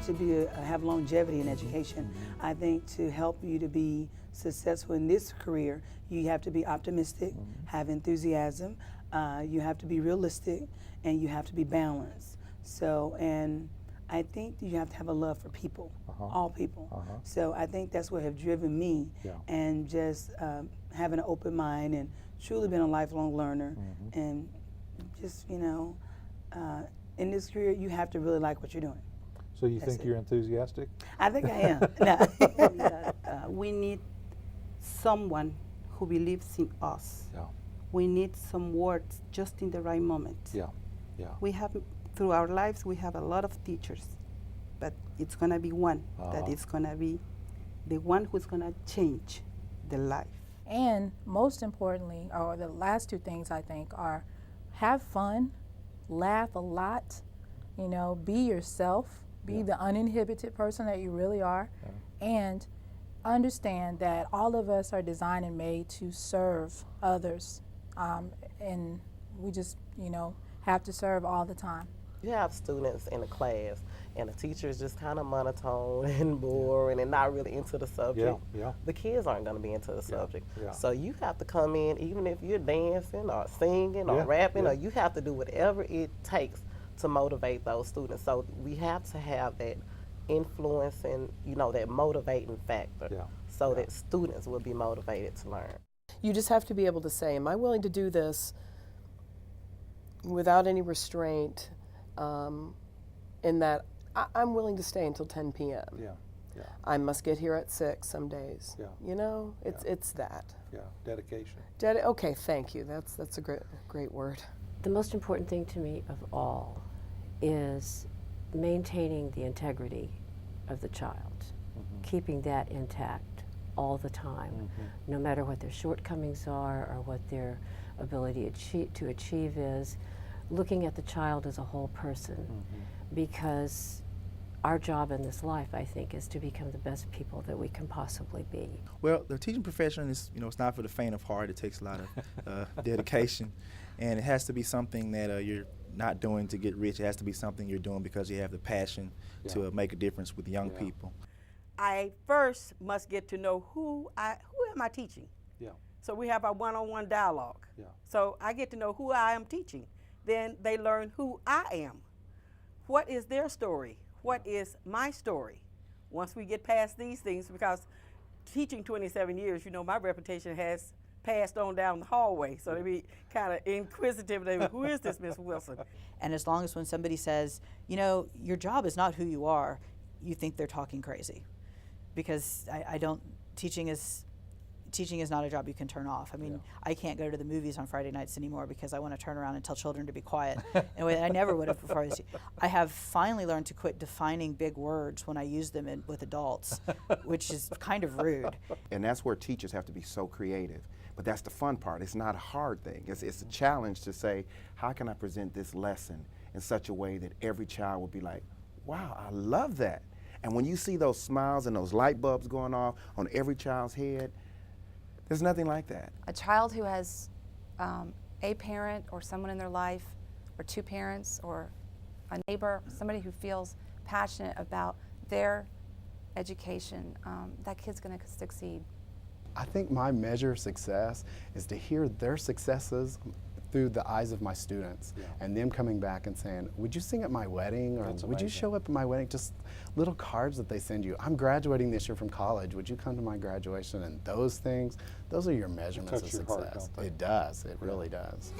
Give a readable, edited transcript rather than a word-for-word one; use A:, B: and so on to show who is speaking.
A: to be have longevity in education. I think to help you to be successful in this career, you have to be optimistic, have enthusiasm, you have to be realistic, and you have to be balanced. So, and I think you have to have a love for people, all people. So I think that's what have driven me, and just having an open mind and truly been a lifelong learner, and just, you know, in this career, you have to really like what you're doing.
B: So you think you're enthusiastic?
A: I think I am. No.
C: We need someone who believes in us.
B: Yeah.
C: We need some words just in the right moment.
B: Yeah. Yeah.
C: We have, through our lives, we have a lot of teachers, but it's going to be one that is going to be the one who's going to change the life.
D: And most importantly, or the last two things I think are have fun, laugh a lot, you know, be yourself, be the uninhibited person that you really are, and understand that all of us are designed and made to serve others, and we just, you know, have to serve all the time.
E: You have students in a class and the teacher is just kind of monotone and boring and not really into the subject. The kids aren't going to be into the subject. So you have to come in, even if you're dancing or singing or rapping, or you have to do whatever it takes to motivate those students. So we have to have that influence and, you know, that motivating factor so that students will be motivated to learn.
F: You just have to be able to say, am I willing to do this without any restraint, in that I'm willing to stay until 10 p.m. I must get here at 6 some days. You know, it's that.
B: Dedication.
F: Okay, thank you. That's a great word.
G: The most important thing to me of all is maintaining the integrity of the child, keeping that intact all the time, no matter what their shortcomings are or what their ability to achieve is, looking at the child as a whole person, because our job in this life, I think, is to become the best people that we can possibly be.
H: Well, the teaching profession is, you know, it's not for the faint of heart. It takes a lot of dedication, and it has to be something that you're not doing to get rich. It has to be something you're doing because you have the passion to make a difference with young people.
I: I first must get to know who am I teaching. So we have our one-on-one dialogue. So I get to know who I am teaching. Then they learn who I am. What is their story? What is my story? Once we get past these things, because teaching 27 years, you know, my reputation has passed on down the hallway. So they be kind of inquisitive. They be, who is this Miss Wilson?
J: And as long as when somebody says, you know, your job is not who you are, you think they're talking crazy. Because I don't, teaching is not a job you can turn off. I mean, I can't go to the movies on Friday nights anymore because I want to turn around and tell children to be quiet. And I never would have before. I have finally learned to quit defining big words when I use them with adults, which is kind of rude.
K: And that's where teachers have to be so creative. But that's the fun part. It's not a hard thing. It's a challenge to say, how can I present this lesson in such a way that every child will be like, wow, I love that. And when you see those smiles and those light bulbs going off on every child's head, there's nothing like that.
L: A child who has a parent or someone in their life, or two parents, or a neighbor, somebody who feels passionate about their education, that kid's going to succeed.
M: I think my measure of success is to hear their successes through the eyes of my students, and them coming back and saying, would you sing at my wedding, or would you show up at my wedding? Just little cards that they send you. I'm graduating this year from college. Would you come to my graduation? And those things, those are your measurements of success. It does. It really does.